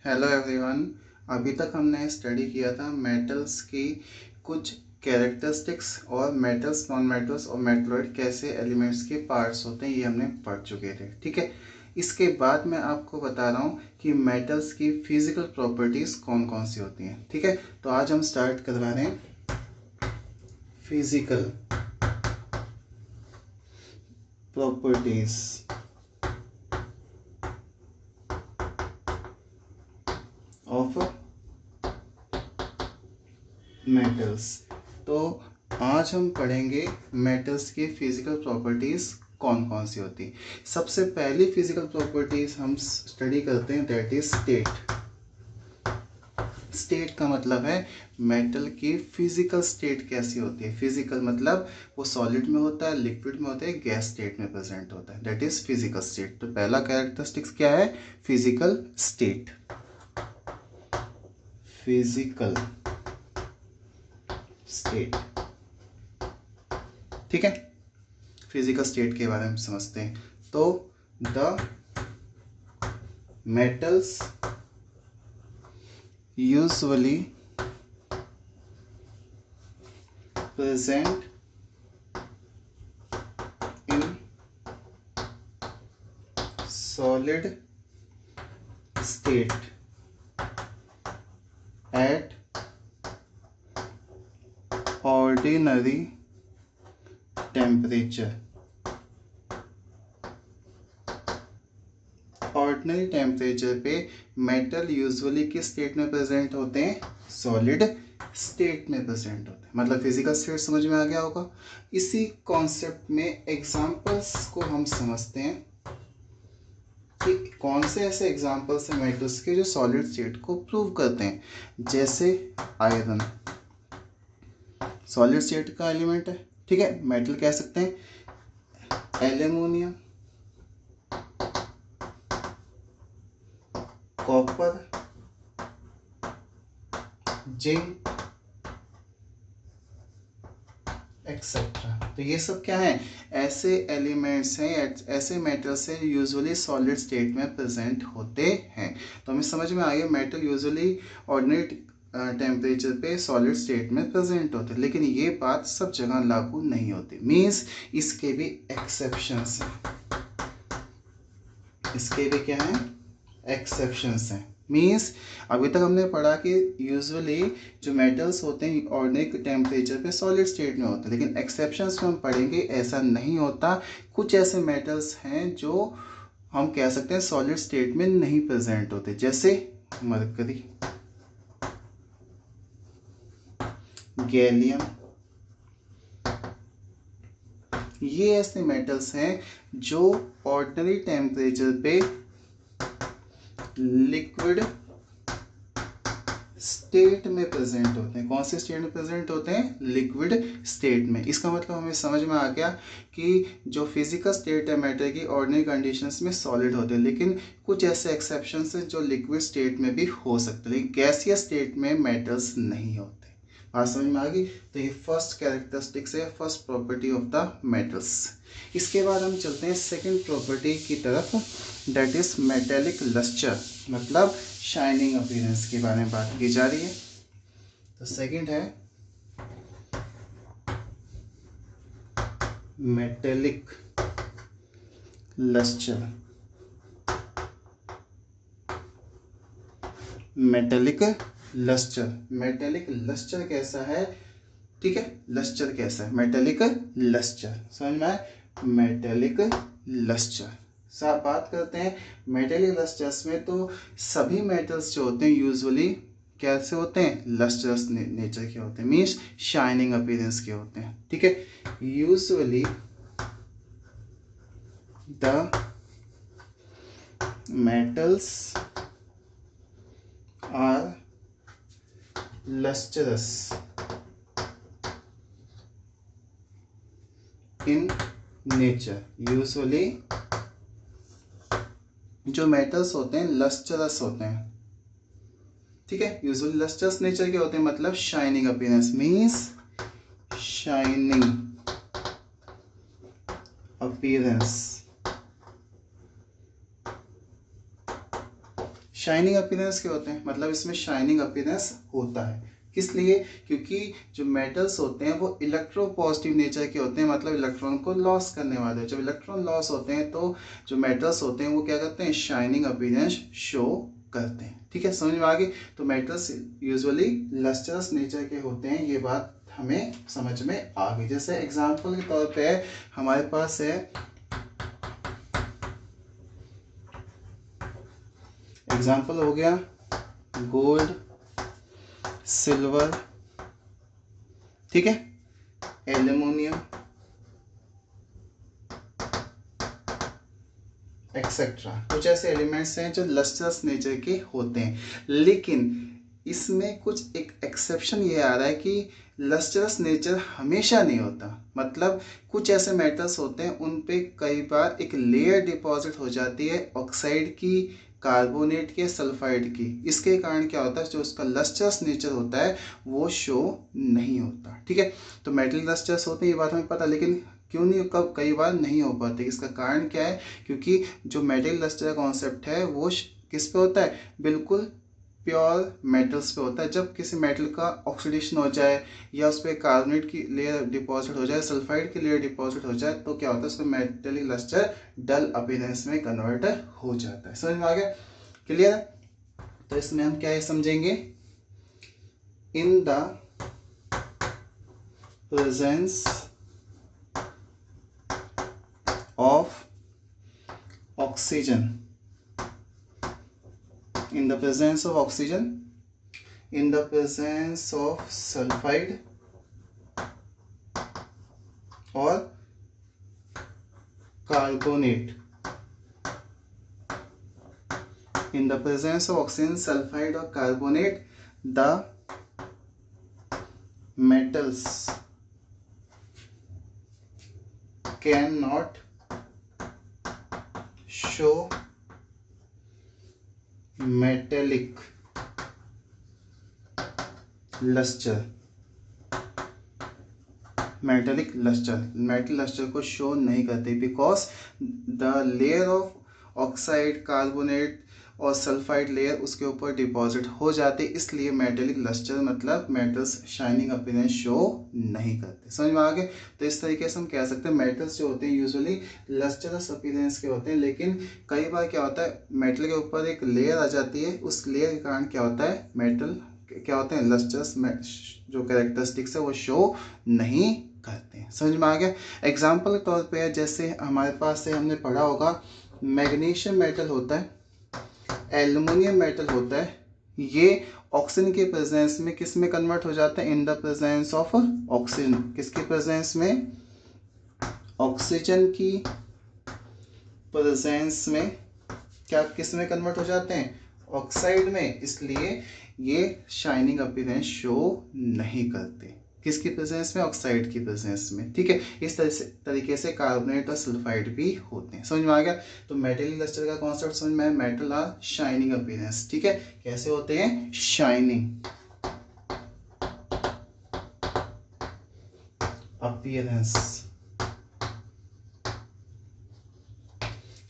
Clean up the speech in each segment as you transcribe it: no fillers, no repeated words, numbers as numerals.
Hello everyone. अभी तक हमने स्टडी किया था मेटल्स की कुछ कैरेक्टरिस्टिक्स और मेटल्स, नॉन मेटल्स और मेटलॉइड कैसे एलिमेंट्स के पार्ट्स होते हैं, ये हमने पढ़ चुके थे। ठीक है, इसके बाद मैं आपको बता रहा हूँ कि मेटल्स की फिजिकल प्रॉपर्टीज़ कौन कौन सी होती हैं। ठीक है, तो आज हम स्टार्ट करवा रहे हैं फिजिकल प्रॉपर्टीज़ ऑफ मेटल्स। तो आज हम पढ़ेंगे मेटल्स की फिजिकल प्रॉपर्टीज कौन कौन सी होती। सबसे पहली फिजिकल प्रॉपर्टीज हम स्टडी करते हैं, दैट इज स्टेट। स्टेट का मतलब है मेटल की फिजिकल स्टेट कैसी होती है। फिजिकल मतलब वो सॉलिड में होता है, लिक्विड में होता है, गैस स्टेट में प्रेजेंट होता है, दैट इज फिजिकल स्टेट। तो पहला कैरेक्टरिस्टिक्स क्या है? Physical state. फिजिकल स्टेट, ठीक है। फिजिकल स्टेट के बारे में समझते हैं। तो the metals usually present in solid state at ordinary temperature. Ordinary temperature पे मेटल यूजुअली किस स्टेट में प्रेजेंट होते हैं? सॉलिड स्टेट में प्रेजेंट होते हैं। मतलब फिजिकल स्टेट समझ में आ गया होगा। इसी कॉन्सेप्ट में एग्जांपल्स को हम समझते हैं कि कौन से ऐसे एग्जांपल्स हैं मेटल्स के जो सॉलिड स्टेट को प्रूव करते हैं। जैसे आयरन सॉलिड स्टेट का एलिमेंट है, ठीक है। मेटल कह सकते हैं एल्यूमिनियम, कॉपर, जिंक एक्सेट्रा। तो ये सब क्या है? ऐसे एलिमेंट्स हैं, ऐसे मेटल्स हैं यूजुअली सॉलिड स्टेट में प्रेजेंट होते हैं। तो हमें समझ में आ गया मेटल यूजुअली ऑर्डिनरी टेम्परेचर पे सॉलिड स्टेट में प्रेजेंट होते हैं, लेकिन ये बात सब जगह लागू नहीं होती। मीन्स इसके भी एक्सेप्शंस हैं। इसके भी क्या है? एक्सेप्शंस हैं। मीन्स अभी तक हमने पढ़ा कि यूजुअली जो मेटल्स होते हैं ऑर्डिनरी टेम्परेचर पे सॉलिड स्टेट में होते हैं, लेकिन एक्सेप्शंस में हम पढ़ेंगे ऐसा नहीं होता। कुछ ऐसे मेटल्स हैं जो हम कह सकते हैं सॉलिड स्टेट में नहीं प्रेजेंट होते, जैसे मरकरी, गैलियम। ये ऐसे मेटल्स हैं जो ऑर्डिनरी टेम्परेचर पे लिक्विड स्टेट में प्रेजेंट होते हैं। कौन से स्टेट में प्रेजेंट होते हैं? लिक्विड स्टेट में। इसका मतलब हमें समझ में आ गया कि जो फिजिकल स्टेट है मैटर की ऑर्डिनरी कंडीशंस में सॉलिड होते हैं, लेकिन कुछ ऐसे एक्सेप्शंस हैं जो लिक्विड स्टेट में भी हो सकते हैं, लेकिन गैसियस स्टेट में मेटल्स नहीं होते। बात समझ में आ गई? तो ये फर्स्ट कैरेक्टरिस्टिक्स है, first property of the metals. इसके बाद हम चलते हैं सेकेंड प्रॉपर्टी की तरफ, दैट इज मेटेलिक लस्टर, मतलब शाइनिंग अपीयरेंस के बारे में बात की जा रही है। तो सेकंड है metallic lustre. Metallic lustre, metallic lustre कैसा है? ठीक है, लस्टर कैसा है? मेटेलिक लस्टर समझ में आए? मेटेलिक लस्टर साफ बात करते हैं। मेटेलिक लस्टर्स में तो सभी मेटल्स जो होते हैं यूजुअली कैसे होते हैं? लस्टर्स नेचर के होते हैं, मीन्स शाइनिंग अपीयरेंस के होते हैं। ठीक है, usually the metals are lustrous in nature। Usually जो मेटल्स होते हैं लस्टरस होते हैं, ठीक है। यूजुअली लस्टरस नेचर के होते हैं, मतलब shining appearance, means shining appearance. Shining appearance के होते हैं, मतलब इसमें शाइनिंग अपीयरेंस होता है। किस लिए? क्योंकि जो मेटल्स होते हैं वो इलेक्ट्रोपॉजिटिव नेचर के होते हैं, मतलब इलेक्ट्रॉन को लॉस करने वाले। जब इलेक्ट्रॉन लॉस होते हैं तो जो मेटल्स होते हैं वो क्या करते हैं? शाइनिंग अपीयरेंस शो करते हैं। ठीक है, समझ में आ गई? तो मेटल्स यूजुअली लस्टरस नेचर के होते हैं, ये बात हमें समझ में आ गई। जैसे एग्जांपल के तौर पे हमारे पास है, एग्जांपल हो गया गोल्ड, सिल्वर, ठीक है, एल्यूमिनियम एक्सेट्रा। कुछ ऐसे एलिमेंट्स हैं जो लस्टरस नेचर के होते हैं, लेकिन इसमें कुछ एक एक्सेप्शन ये आ रहा है कि लस्टरस नेचर हमेशा नहीं होता। मतलब कुछ ऐसे मेटल्स होते हैं उन पे कई बार एक लेयर डिपॉजिट हो जाती है ऑक्साइड की, कार्बोनेट के, सल्फाइड की। इसके कारण क्या होता है, जो उसका लस्टरस नेचर होता है वो शो नहीं होता। ठीक है, तो मेटल लस्टरस होते हैं ये बात हमें पता, लेकिन क्यों नहीं, कब कई बार नहीं हो पाते, इसका कारण क्या है? क्योंकि जो मेटल लस्टर कॉन्सेप्ट है वो किस पे होता है? बिल्कुल प्योर मेटल्स पे होता है। जब किसी मेटल का ऑक्सीडेशन हो जाए या उस पर कार्बोनेट की लेयर डिपॉजिट हो जाए, सल्फाइड की लेयर डिपॉजिट हो जाए, तो क्या होता है? उसका मेटेलिक लस्टर डल अपीयरेंस में कन्वर्ट हो जाता है। समझ में आ गया? क्लियर है? तो इसमें हम क्या समझेंगे? In the presence of oxygen, in the presence of oxygen, in the presence of sulfide or carbonate, in the presence of oxygen, sulfide or carbonate, the metals cannot show metallic luster, metallic lustre, metal lustre को show नहीं करते, because the layer of oxide, carbonate और sulphide layer उसके ऊपर deposit हो जाते, इसलिए metallic lustre मतलब मेटल्स शाइनिंग अपीयरेंस शो नहीं करते। समझ में आ गए? तो इस तरीके से हम कह सकते हैं मेटल्स जो होते हैं यूजुअली लस्टरस अपीयरेंस के होते हैं, लेकिन कई बार क्या होता है, मेटल के ऊपर एक लेयर आ जाती है, उस लेयर के कारण क्या होता है, मेटल क्या होते हैं, लस्टर्स जो कैरेक्टरिस्टिक्स है वो शो नहीं करते हैं। समझ में आ गया? एग्जाम्पल के तौर पे जैसे हमारे पास से हमने पढ़ा होगा मैग्नीशियम मेटल होता है, एल्युमिनियम मेटल होता है, ये ऑक्सीजन के प्रेजेंस में किस में कन्वर्ट हो जाता है? In the presence of oxygen. किसके प्रेजेंस में? ऑक्सीजन की प्रेजेंस में क्या किस में कन्वर्ट हो जाते हैं? ऑक्साइड में। इसलिए ये शाइनिंग अपीयरेंस शो नहीं करते। किसकी प्रेजेंस में? ऑक्साइड की प्रेजेंस में। ठीक है, इस तरीके से कार्बोनेट और सल्फाइड भी होते हैं। समझ में आ गया? तो मेटल लस्टर का कॉन्सेप्ट समझ में आया, मेटल आर शाइनिंग अपीयरेंस। ठीक है, कैसे होते हैं? शाइनिंग अपीयरेंस,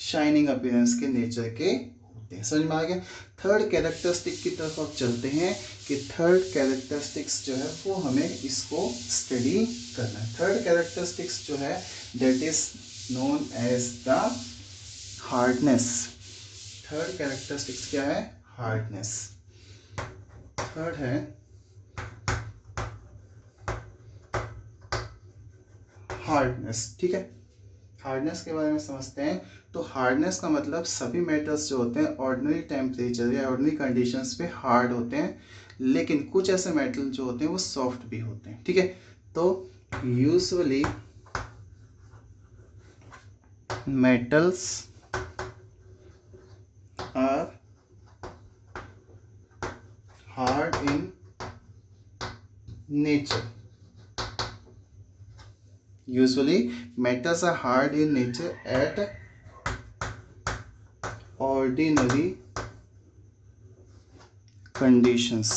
शाइनिंग अपीयरेंस के नेचर के होते हैं। समझ में आ गया? थर्ड कैरेक्टरिस्टिक की तरफ अब चलते हैं कि थर्ड कैरेक्टरिस्टिक्स जो है वो हमें इसको स्टडी करना है। थर्ड कैरेक्टरिस्टिक्स जो है that is known as the hardness. Third characteristics क्या है? हार्डनेस। थर्ड है हार्डनेस। ठीक है, हार्डनेस के बारे में समझते हैं। तो हार्डनेस का मतलब सभी मेटल्स जो होते हैं ऑर्डिनरी टेम्परेचर या ऑर्डिनरी कंडीशंस पे हार्ड होते हैं, लेकिन कुछ ऐसे मेटल जो होते हैं वो सॉफ्ट भी होते हैं। ठीक है, तो usually metals are hard in nature. Usually metals are hard in nature at ordinary conditions.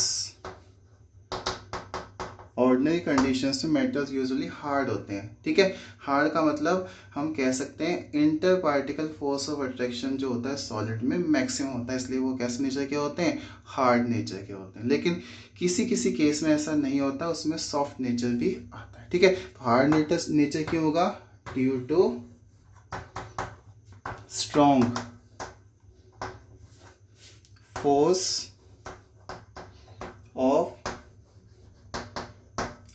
Ordinary conditions में मेटल्स यूजुअली हार्ड होते हैं। ठीक है, हार्ड का मतलब हम कह सकते हैं inter particle force of attraction जो होता है सॉलिड में मैक्सिमम होता है, इसलिए वो कैसे नेचर के होते हैं, हार्ड नेचर के होते हैं। लेकिन किसी किसी केस में ऐसा नहीं होता, उसमें सॉफ्ट नेचर भी आता है। ठीक है, तो हार्ड नेचर क्यों होगा, due to strong force of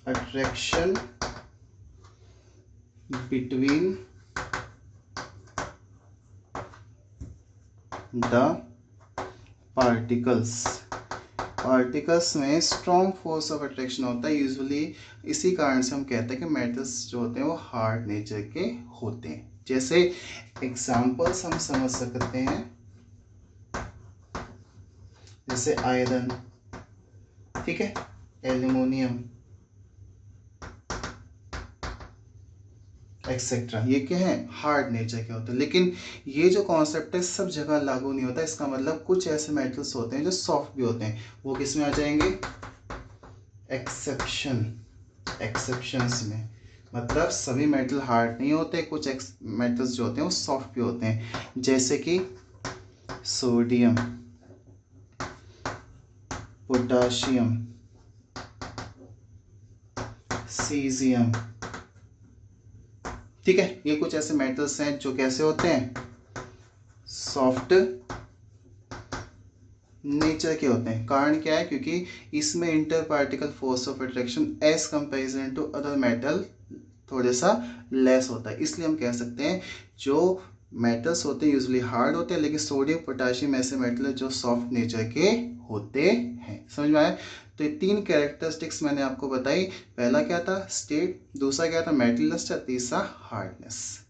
attraction between the particles में स्ट्रॉन्ग फोर्स ऑफ अट्रैक्शन होता है यूजुअली। इसी कारण से हम कहते हैं कि मेटल्स जो होते हैं वो हार्ड नेचर के होते हैं। जैसे एग्जांपल्स हम समझ सकते हैं, जैसे आयरन, ठीक है, एल्यूमिनियम एक्सेट्रा, ये क्या है, हार्ड नेचर के होते हैं। लेकिन ये जो कॉन्सेप्ट है सब जगह लागू नहीं होता। इसका मतलब कुछ ऐसे मेटल्स होते हैं जो सॉफ्ट भी होते हैं, वो किस में आ जाएंगे, एक्सेप्शंस में। मतलब सभी मेटल हार्ड नहीं होते, कुछ मेटल्स जो होते हैं वो सॉफ्ट भी होते हैं, जैसे कि सोडियम, पोटाशियम, सीजियम। ठीक है, ये कुछ ऐसे मेटल्स हैं जो कैसे होते हैं, सॉफ्ट नेचर के होते हैं। कारण क्या है, क्योंकि इसमें inter particle force of attraction as comparison to other metal थोड़ा सा लेस होता है। इसलिए हम कह सकते हैं जो मेटल्स होते हैं यूजुअली हार्ड होते हैं, लेकिन सोडियम पोटाशियम ऐसे मेटल है जो सॉफ्ट नेचर के होते हैं। समझ में आया? तो ये 3 कैरेक्टरिस्टिक्स मैंने आपको बताई। पहला क्या था, स्टेट, दूसरा क्या था, मेटलनेस, तीसरा हार्डनेस।